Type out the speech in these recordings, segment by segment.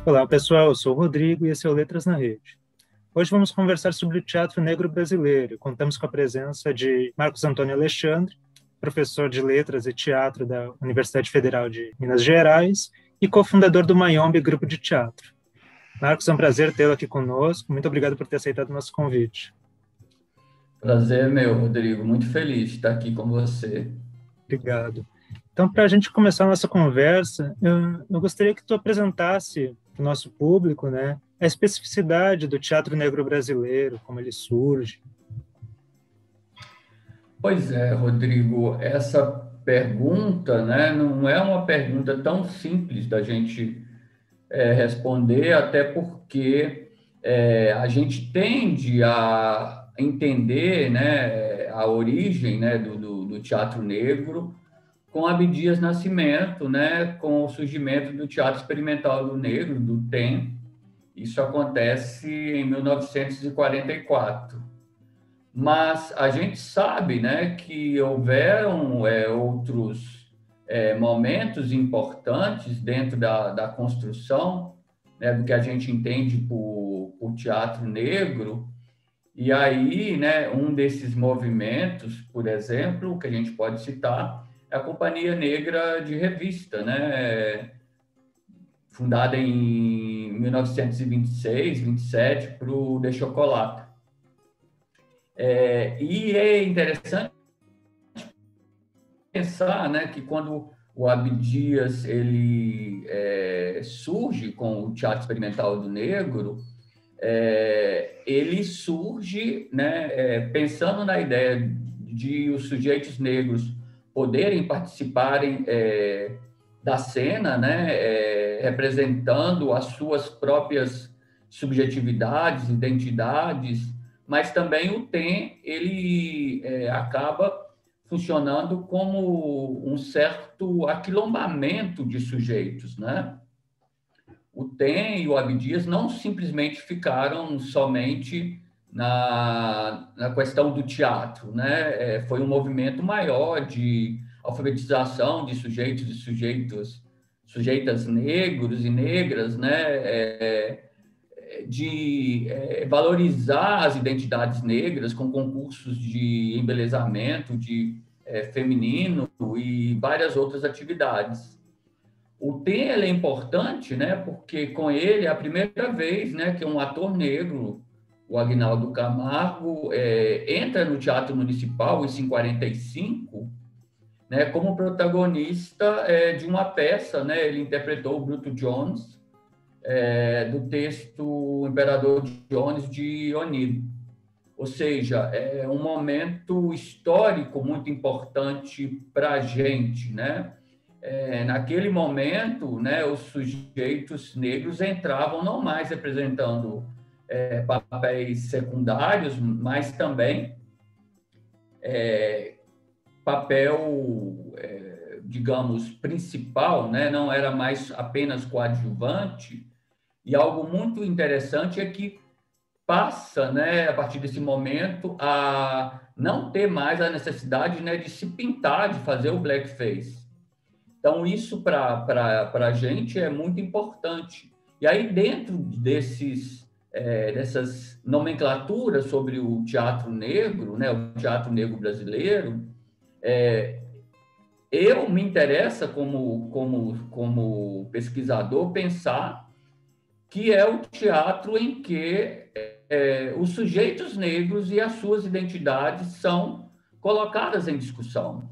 Olá, pessoal. Eu sou o Rodrigo e esse é o Letras na Rede. Hoje vamos conversar sobre o teatro negro brasileiro. Contamos com a presença de Marcos Antônio Alexandre, professor de Letras e Teatro da Universidade Federal de Minas Gerais e cofundador do Mayombe Grupo de Teatro. Marcos, é um prazer tê-lo aqui conosco. Muito obrigado por ter aceitado o nosso convite. Prazer meu, Rodrigo. Muito feliz de estar aqui com você. Obrigado. Então, para a gente começar a nossa conversa, eu gostaria que tu apresentasse para o nosso público, né, a especificidade do teatro negro brasileiro, como ele surge. Pois é, Rodrigo, essa pergunta, né, não é uma pergunta tão simples da gente responder, até porque a gente tende a entender, né, a origem, né, do teatro negro com Abdias Nascimento, né, com o surgimento do Teatro Experimental do Negro, do TEM. Isso acontece em 1944. Mas a gente sabe, né, que houveram outros momentos importantes dentro da construção, né, do que a gente entende por teatro negro. E aí, né, um desses movimentos, por exemplo, que a gente pode citar, é a Companhia Negra de Revista, né, fundada em 1926, 27, para o De Chocolate. E é interessante pensar, né, que quando o Abdias ele surge com o Teatro Experimental do Negro, ele surge, né, pensando na ideia de os sujeitos negros poderem participarem da cena, né, representando as suas próprias subjetividades, identidades, mas também o TEM ele acaba funcionando como um certo aquilombamento de sujeitos, né? O TEM e o Abdias não simplesmente ficaram somente na questão do teatro, né? Foi um movimento maior de alfabetização de sujeitos e sujeitas negros e negras, né? De valorizar as identidades negras com concursos de embelezamento, de feminino e várias outras atividades. O TEM é importante, né, porque com ele é a primeira vez, né, que um ator negro, o Aguinaldo Camargo, entra no Teatro Municipal, isso em 45, né, como protagonista de uma peça, né, ele interpretou o Bruto Jones, do texto O Imperador Jones de Onido. Ou seja, é um momento histórico muito importante para a gente, né? Naquele momento, né, os sujeitos negros entravam não mais representando papéis secundários, mas também papel, digamos, principal, né? Não era mais apenas coadjuvante. E algo muito interessante é que passa, né, a partir desse momento, a não ter mais a necessidade, né, de se pintar, de fazer o blackface. Então, isso para a gente é muito importante. E aí, dentro dessas nomenclaturas sobre o teatro negro, né, o teatro negro brasileiro, eu me interessa, como pesquisador, pensar que é o teatro em que os sujeitos negros e as suas identidades são colocadas em discussão.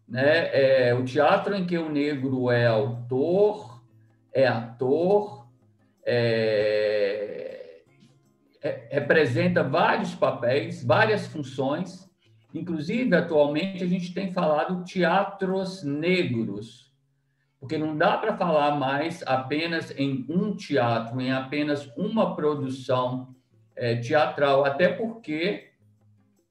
Né? O teatro em que o negro é autor, é ator, representa vários papéis, várias funções. Inclusive, atualmente, a gente tem falado teatros negros, porque não dá para falar mais apenas em um teatro, em apenas uma produção teatral, até porque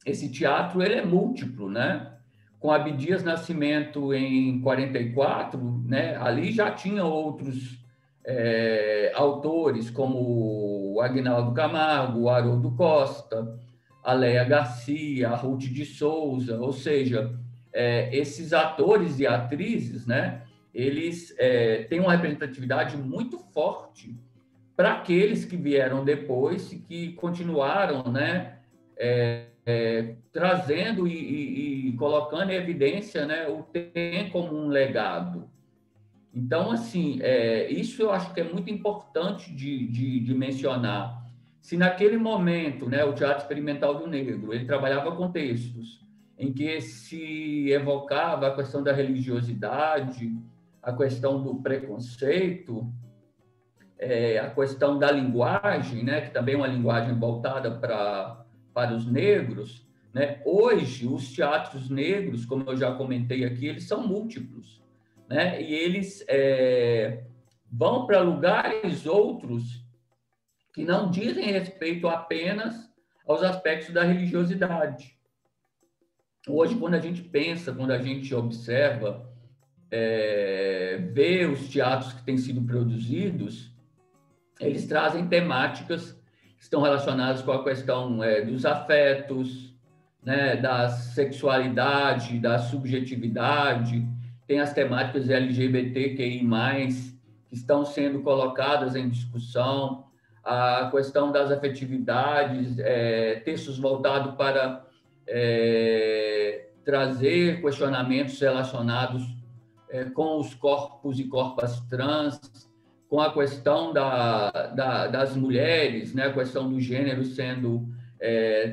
esse teatro ele é múltiplo, né? Com Abdias Nascimento em 44, né? Ali já tinha outros autores, como o Aguinaldo Camargo, o Haroldo Costa, a Léa Garcia, a Ruth de Souza, ou seja, esses atores e atrizes, né? eles têm uma representatividade muito forte para aqueles que vieram depois e que continuaram, né, trazendo e colocando em evidência, né, o TEM como um legado. Então, assim, isso eu acho que é muito importante de mencionar. Se naquele momento, né, o Teatro Experimental do Negro, ele trabalhava com textos em que se evocava a questão da religiosidade, a questão do preconceito, a questão da linguagem, né, que também é uma linguagem voltada para os negros, né? Hoje, os teatros negros, como eu já comentei aqui, eles são múltiplos, né? E eles vão para lugares outros que não dizem respeito apenas aos aspectos da religiosidade. Hoje, quando a gente pensa, quando a gente observa, vê os teatros que têm sido produzidos, eles trazem temáticas que estão relacionadas com a questão dos afetos, né, da sexualidade, da subjetividade, tem as temáticas LGBTQI+, que estão sendo colocadas em discussão, a questão das afetividades, textos voltados para trazer questionamentos relacionados com os corpos e corpas trans, com a questão das mulheres, né, a questão do gênero sendo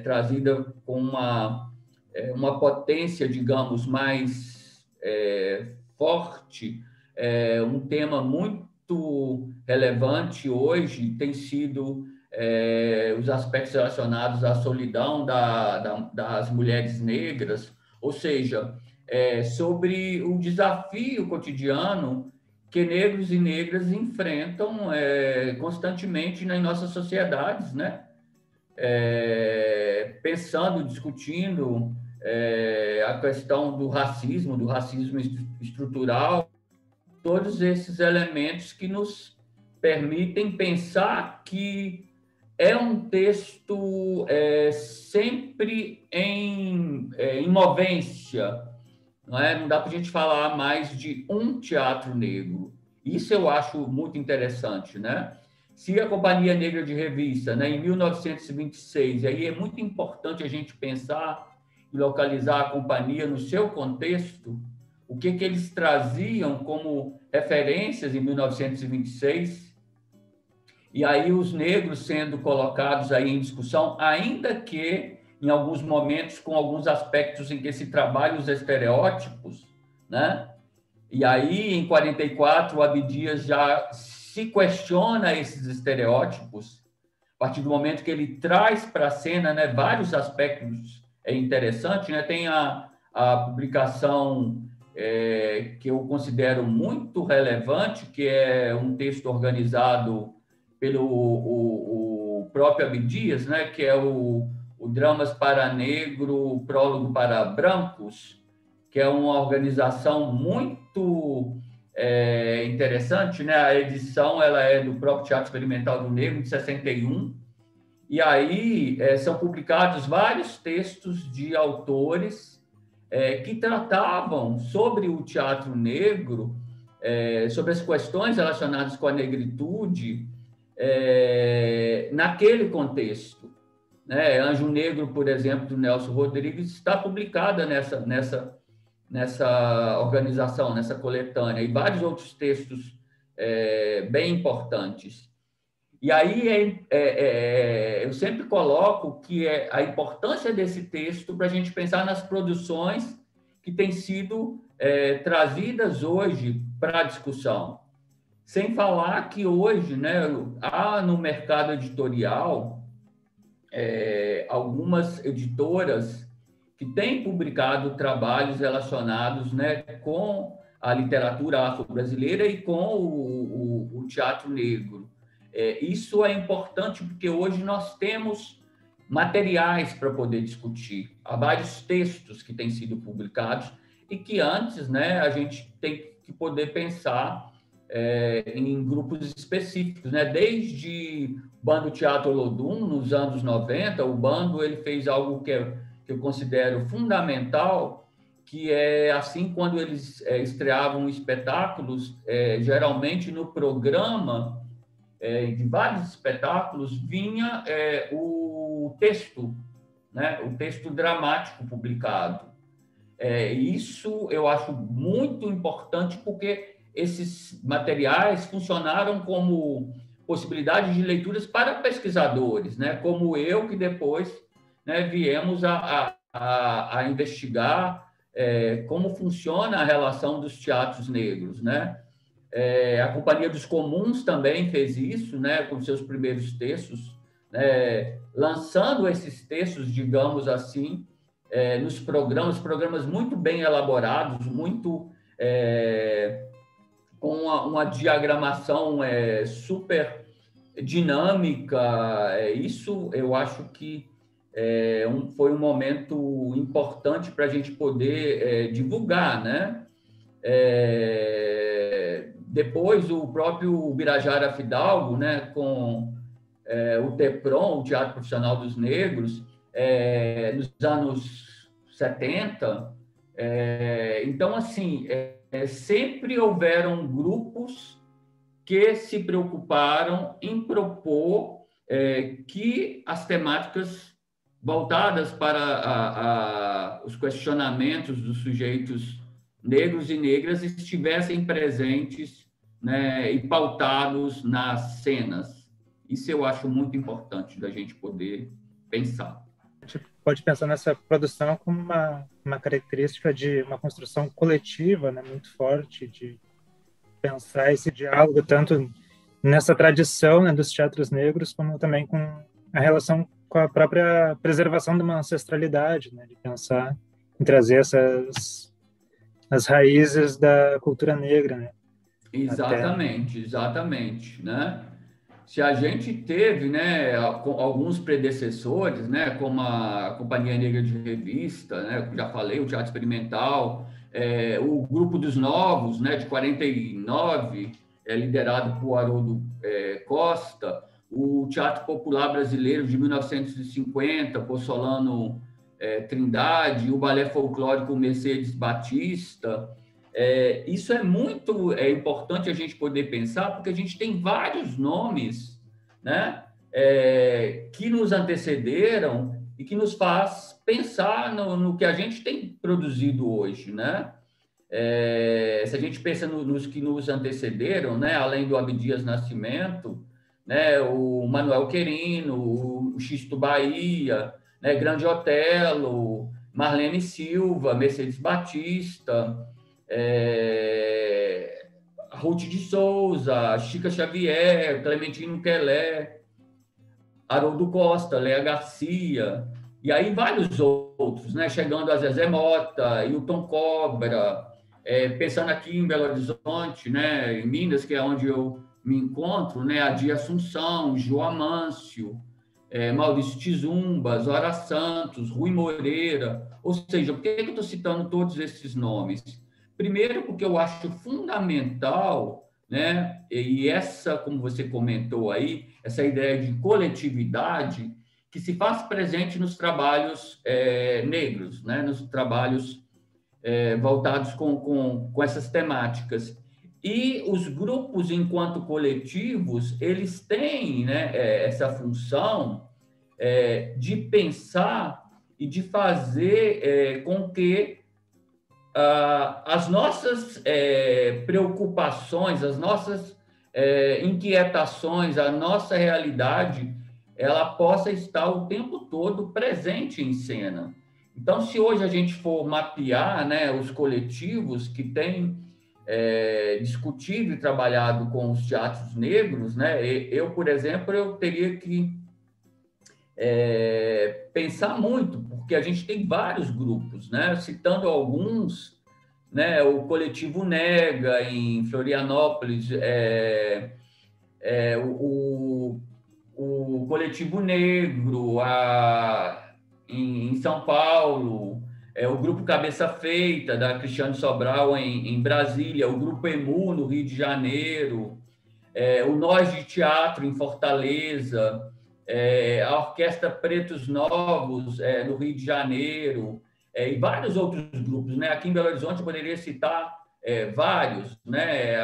trazida com uma potência, digamos, mais forte. Um tema muito relevante hoje tem sido os aspectos relacionados à solidão das mulheres negras, ou seja, sobre o desafio cotidiano que negros e negras enfrentam constantemente nas nossas sociedades, né? Pensando, discutindo a questão do racismo estrutural, todos esses elementos que nos permitem pensar que é um texto sempre em movência, não é? Não dá para a gente falar mais de um teatro negro. Isso eu acho muito interessante, né? Se a Companhia Negra de Revista, né, em 1926, aí é muito importante a gente pensar e localizar a companhia no seu contexto, o que eles traziam como referências em 1926, e aí os negros sendo colocados aí em discussão, ainda que em alguns momentos com alguns aspectos em que se trabalham os estereótipos, né? E aí, em 44, o Abdias já se questiona esses estereótipos, a partir do momento que ele traz para a cena, né, vários aspectos interessantes, né? Tem a publicação que eu considero muito relevante, que é um texto organizado pelo o próprio Abdias, né, que é o Dramas para Negro, Prólogo para Brancos, que é uma organização muito interessante, né? A edição ela é do próprio Teatro Experimental do Negro, de 61, e aí são publicados vários textos de autores que tratavam sobre o teatro negro, sobre as questões relacionadas com a negritude, naquele contexto, né? Anjo Negro, por exemplo, do Nelson Rodrigues, está publicada nessa organização, nessa coletânea, e vários outros textos bem importantes. E aí eu sempre coloco que a importância desse texto para a gente pensar nas produções que têm sido trazidas hoje para a discussão. Sem falar que hoje, né, há no mercado editorial algumas editoras que têm publicado trabalhos relacionados, né, com a literatura afro-brasileira e com o teatro negro. Isso é importante porque hoje nós temos materiais para poder discutir. Há vários textos que têm sido publicados e que antes, né, a gente tem que poder pensar em grupos específicos, né? Desde Bando Teatro Olodum, nos anos 90, o Bando ele fez algo que eu considero fundamental, que é assim, quando eles estreavam espetáculos, geralmente no programa de vários espetáculos vinha o texto, né? O texto dramático publicado. Isso eu acho muito importante, porque esses materiais funcionaram como possibilidade de leituras para pesquisadores, né? Como eu, que depois, né, viemos a investigar como funciona a relação dos teatros negros, né? A Companhia dos Comuns também fez isso, né, com seus primeiros textos, né, lançando esses textos, digamos assim, nos programas muito bem elaborados, muito com uma diagramação super dinâmica. Isso eu acho que foi um momento importante para a gente poder divulgar, né? Depois, o próprio Birajara Fidalgo, né, com o TEPROM, o Teatro Profissional dos Negros, nos anos 70. Então, assim, sempre houveram grupos que se preocuparam em propor que as temáticas voltadas para os questionamentos dos sujeitos negros e negras estivessem presentes, né, e pautados nas cenas. Isso eu acho muito importante da gente poder pensar. A gente pode pensar nessa produção como uma característica de uma construção coletiva, né, muito forte, de pensar esse diálogo tanto nessa tradição, né, dos teatros negros, como também com a relação com a própria preservação de uma ancestralidade, né, de pensar em trazer as raízes da cultura negra, né? Exatamente, exatamente, né? Se a gente teve, né, alguns predecessores, né, como a Companhia Negra de Revista, né, já falei, o Teatro Experimental, o Grupo dos Novos, né, de 49, liderado por Haroldo Costa, o Teatro Popular Brasileiro de 1950, por Solano Trindade, o Balé Folclórico Mercedes Batista. Isso é muito importante a gente poder pensar, porque a gente tem vários nomes, né, que nos antecederam e que nos faz pensar no que a gente tem produzido hoje, né? Se a gente pensa nos que nos antecederam, né, além do Abdias Nascimento, né, o Manuel Querino, o Xisto Bahia, né, Grande Otelo, Marlene Silva, Mercedes Batista, Ruth de Souza, Chica Xavier, Clementino Quelé, Haroldo Costa, Léa Garcia, e aí vários outros, né? Chegando a Zezé Mota, Hilton Cobra, pensando aqui em Belo Horizonte, né? Em Minas, que é onde eu me encontro, né? Adia Assunção, João Amâncio, Maurício Tizumba, Zora Santos, Rui Moreira. Ou seja, por que eu estou citando todos esses nomes? Primeiro, porque eu acho fundamental, né? E essa, como você comentou aí, essa ideia de coletividade que se faz presente nos trabalhos negros, né? Nos trabalhos voltados com essas temáticas. E os grupos, enquanto coletivos, eles têm, né, essa função de pensar e de fazer com que as nossas preocupações, as nossas inquietações, a nossa realidade, ela possa estar o tempo todo presente em cena. Então, se hoje a gente for mapear, né, os coletivos que têm discutido e trabalhado com os teatros negros, né, eu, por exemplo, eu teria que pensar muito, porque a gente tem vários grupos, né, citando alguns, né, o Coletivo Nega, em Florianópolis, o Coletivo Negro em São Paulo, o Grupo Cabeça Feita, da Cristiane Sobral, em Brasília, o Grupo EMU, no Rio de Janeiro, o Nós de Teatro, em Fortaleza, a Orquestra Pretos Novos, no Rio de Janeiro, e vários outros grupos, né? Aqui em Belo Horizonte eu poderia citar vários, né?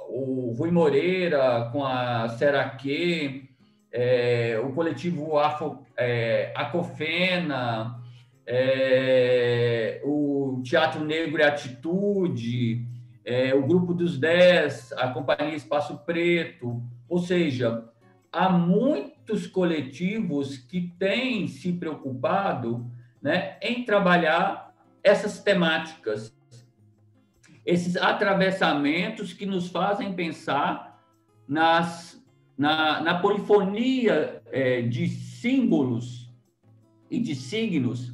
O Rui Moreira com a Seraque, o coletivo Acofena, o Teatro Negro e Atitude, o Grupo dos 10, a Companhia Espaço Preto, ou seja, há muitos coletivos que têm se preocupado, né, em trabalhar essas temáticas, esses atravessamentos que nos fazem pensar na polifonia de símbolos e de signos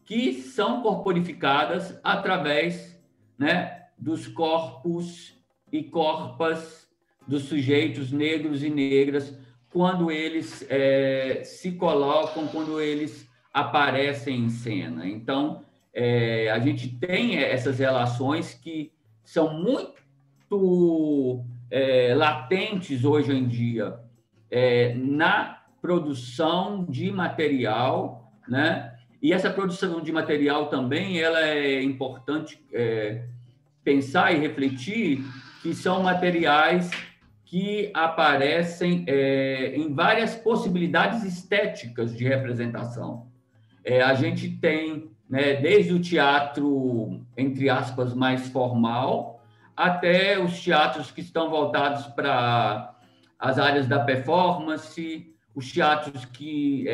que são corporificadas através, né, dos corpos e corpas dos sujeitos negros e negras, quando eles se colocam, quando eles aparecem em cena. Então, a gente tem essas relações que são muito latentes hoje em dia na produção de material, né? E essa produção de material também ela é importante pensar e refletir que são materiais que aparecem em várias possibilidades estéticas de representação. A gente tem, né, desde o teatro, entre aspas, mais formal, até os teatros que estão voltados para as áreas da performance, os teatros que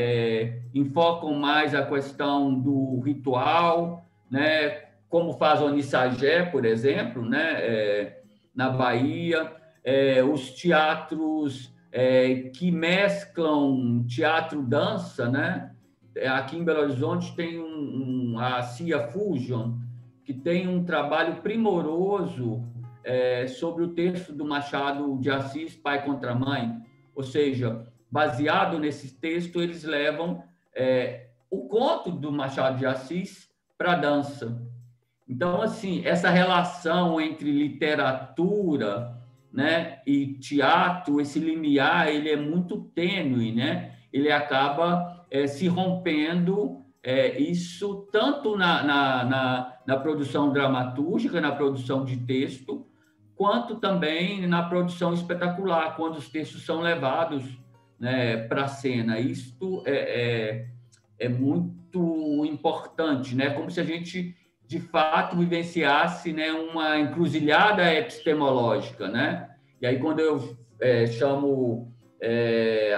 enfocam mais a questão do ritual, né, como faz o Onissagé, por exemplo, né, na Bahia, os teatros que mesclam teatro-dança, né? Aqui em Belo Horizonte tem a CIA Fusion, que tem um trabalho primoroso sobre o texto do Machado de Assis, Pai contra Mãe. Ou seja, baseado nesse texto, eles levam o conto do Machado de Assis para a dança. Então, assim, essa relação entre literatura, né, e teatro, esse limiar, ele é muito tênue, né? Ele acaba se rompendo, isso tanto na produção dramatúrgica, na produção de texto, quanto também na produção espetacular, quando os textos são levados, né, para a cena. Isto é muito importante, né? Como se a gente, de fato, vivenciasse, né, uma encruzilhada epistemológica, né? E aí, quando eu chamo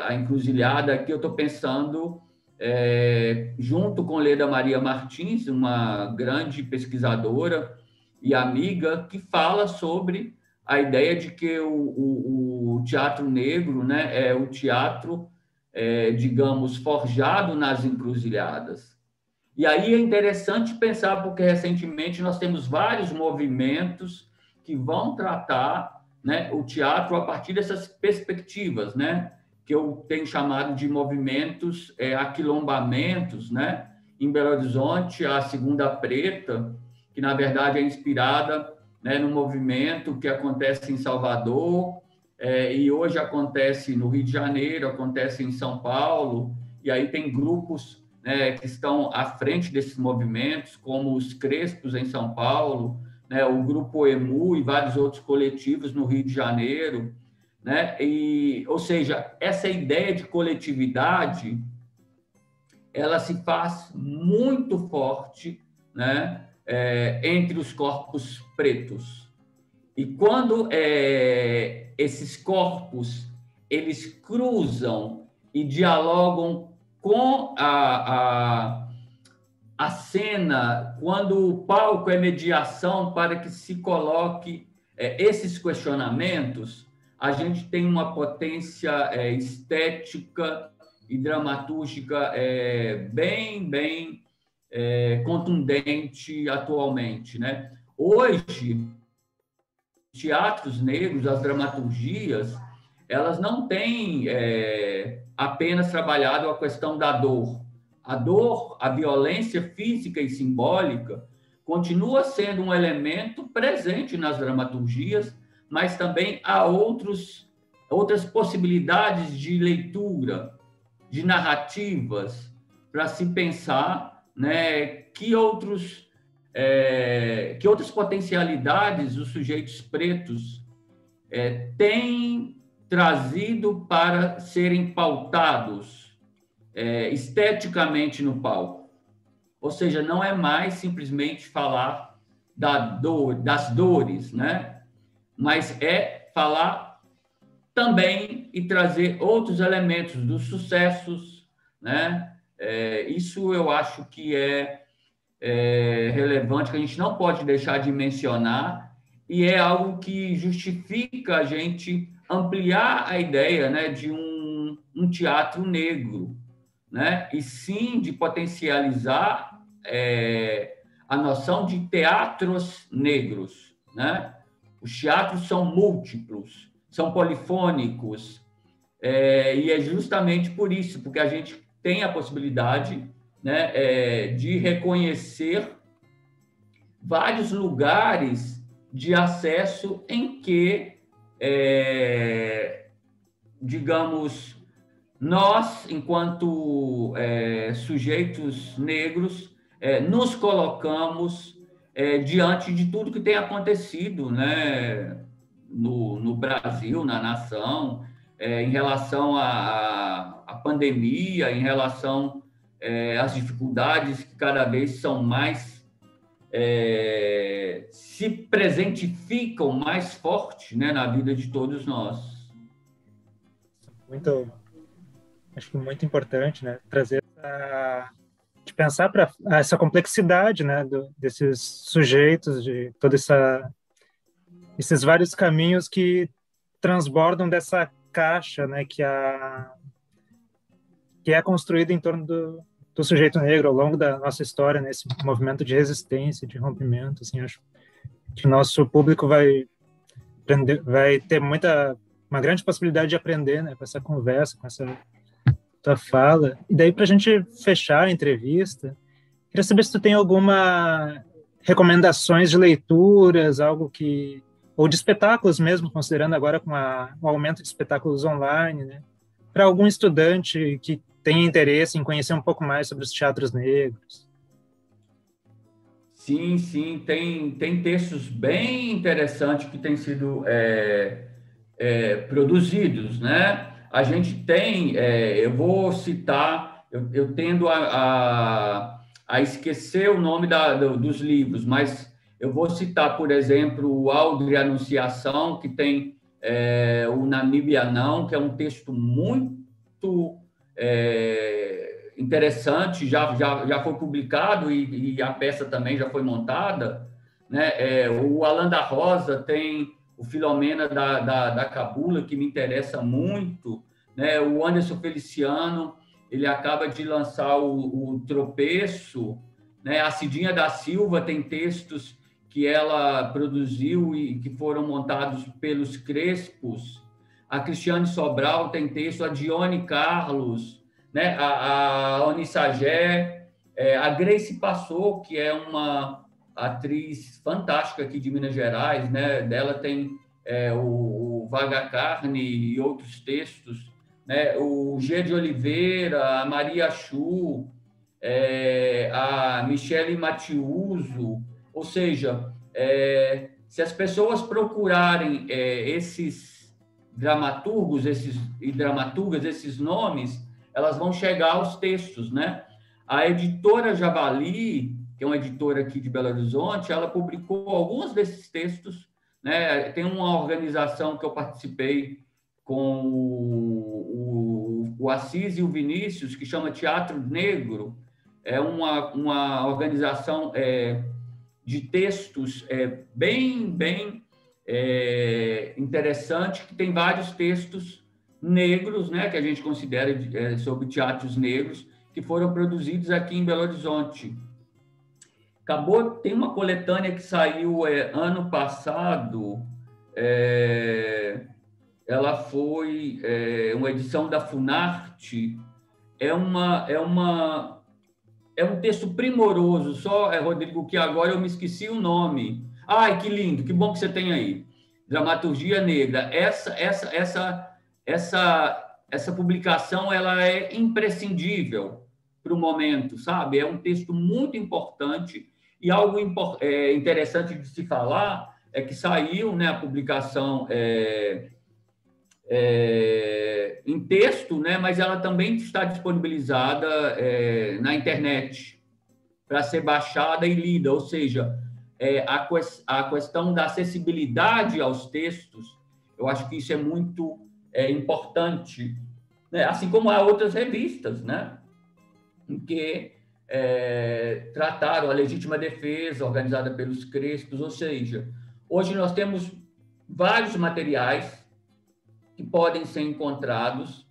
a encruzilhada aqui, eu estou pensando, junto com Leda Maria Martins, uma grande pesquisadora e amiga, que fala sobre a ideia de que o teatro negro, né, é o teatro, digamos, forjado nas encruzilhadas. E aí é interessante pensar, porque recentemente nós temos vários movimentos que vão tratar, né, o teatro a partir dessas perspectivas, né, que eu tenho chamado de movimentos aquilombamentos, né? Em Belo Horizonte, a Segunda Preta, que na verdade é inspirada, né, no movimento que acontece em Salvador, e hoje acontece no Rio de Janeiro, acontece em São Paulo, e aí tem grupos, né, que estão à frente desses movimentos, como os Crespos em São Paulo, né, o Grupo EMU e vários outros coletivos no Rio de Janeiro, né? Ou seja, essa ideia de coletividade, ela se faz muito forte, né, entre os corpos pretos. E quando esses corpos eles cruzam e dialogam com a cena, quando o palco é mediação para que se coloque esses questionamentos, a gente tem uma potência estética e dramatúrgica bem contundente atualmente, né? Hoje, teatros negros, as dramaturgias, elas não têm apenas trabalhado a questão da dor. A dor, a violência física e simbólica, continua sendo um elemento presente nas dramaturgias, mas também há outras possibilidades de leitura, de narrativas, para se pensar né, que outras potencialidades os sujeitos pretos têm trazido para serem pautados esteticamente no palco. Ou seja, não é mais simplesmente falar das dores, né? Mas é falar também e trazer outros elementos dos sucessos, né? Isso eu acho que é relevante, que a gente não pode deixar de mencionar, e é algo que justifica a gente ampliar a ideia, né, de um teatro negro, né? E sim de potencializar a noção de teatros negros, né? Os teatros são múltiplos, são polifônicos, e é justamente por isso, porque a gente tem a possibilidade, né, de reconhecer vários lugares de acesso em que, digamos, nós, enquanto sujeitos negros, nos colocamos diante de tudo que tem acontecido, né, no Brasil, na nação, em relação à pandemia, em relação às dificuldades que cada vez são mais se presentificam mais forte, né, na vida de todos nós. Acho que muito importante, né, trazer de pensar para essa complexidade, né, desses sujeitos, de esses vários caminhos que transbordam dessa caixa, né, que é construída em torno do sujeito negro ao longo da nossa história, nesse movimento de resistência, de rompimento. Assim, acho que o nosso público vai ter uma grande possibilidade de aprender, né, com essa conversa, com essa tua fala. E daí, para a gente fechar a entrevista, queria saber se tu tem alguma recomendações de leituras, ou de espetáculos mesmo, considerando agora com o aumento de espetáculos online, né, para algum estudante que tenha interesse em conhecer um pouco mais sobre os teatros negros. Sim, sim, tem textos bem interessantes que têm sido produzidos, né? A gente tem, eu vou citar, eu tendo a esquecer o nome dos livros, mas eu vou citar, por exemplo, o Audre Anunciação, que tem o Namíbia Não, que é um texto muito interessante, já foi publicado e a peça também já foi montada, né? O Alan da Rosa tem o Filomena da Cabula, que me interessa muito, né? O Anderson Feliciano, ele acaba de lançar o Tropeço, né? A Cidinha da Silva tem textos que ela produziu e que foram montados pelos Crespos. A Cristiane Sobral tem texto, a Dione Carlos, né? A Onissagé, a Grace Passou, que é uma atriz fantástica aqui de Minas Gerais, né? Dela tem o Vaga Carne e outros textos, né? O G de Oliveira, a Maria Chu, a Michele Matiuso. Ou seja, se as pessoas procurarem esses dramaturgos e dramaturgas, esses nomes, elas vão chegar aos textos, né? A editora Javali, que é uma editora aqui de Belo Horizonte, ela publicou alguns desses textos, né? Tem uma organização que eu participei com o Assis e o Vinícius, que chama Teatro Negro, é uma organização de textos bem interessante, que tem vários textos negros, né, que a gente considera sobre teatros negros, que foram produzidos aqui em Belo Horizonte. Tem uma coletânea que saiu ano passado, ela foi uma edição da Funarte, é um texto primoroso, Rodrigo, que agora eu me esqueci o nome. Ai, que lindo, que bom que você tem aí. Dramaturgia Negra. Essa publicação ela é imprescindível para o momento, sabe? É um texto muito importante e algo interessante de se falar é que saiu, né, a publicação em texto, né, mas ela também está disponibilizada na internet para ser baixada e lida, ou seja, a questão da acessibilidade aos textos, eu acho que isso é muito importante, né? Assim como há outras revistas, né, em que trataram a legítima defesa organizada pelos Crespos, ou seja, hoje nós temos vários materiais que podem ser encontrados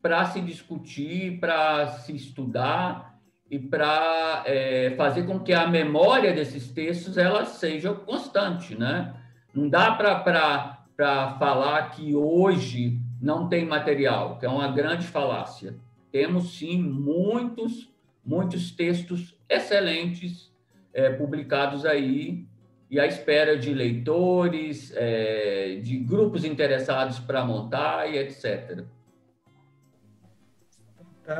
para se discutir, para se estudar e para fazer com que a memória desses textos ela seja constante, né? Não dá para falar que hoje não tem material, que é uma grande falácia. Temos, sim, muitos textos excelentes publicados aí e à espera de leitores, de grupos interessados para montar e etc.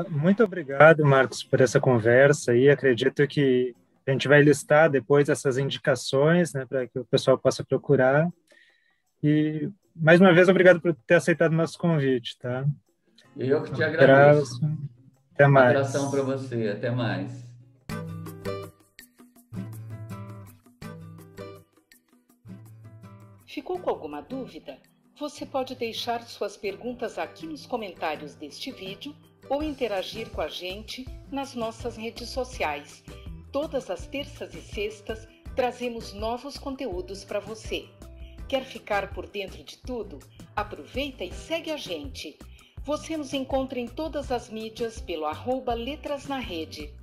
Muito obrigado, Marcos, por essa conversa e acredito que a gente vai listar depois essas indicações, né, para que o pessoal possa procurar. E, mais uma vez, obrigado por ter aceitado o nosso convite, tá? Eu que te agradeço. Até mais. Um abração para você. Até mais. Ficou com alguma dúvida? Você pode deixar suas perguntas aqui nos comentários deste vídeo ou interagir com a gente nas nossas redes sociais. Todas as terças e sextas trazemos novos conteúdos para você. Quer ficar por dentro de tudo? Aproveita e segue a gente. Você nos encontra em todas as mídias pelo @letrasnarede.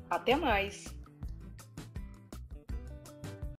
Até mais!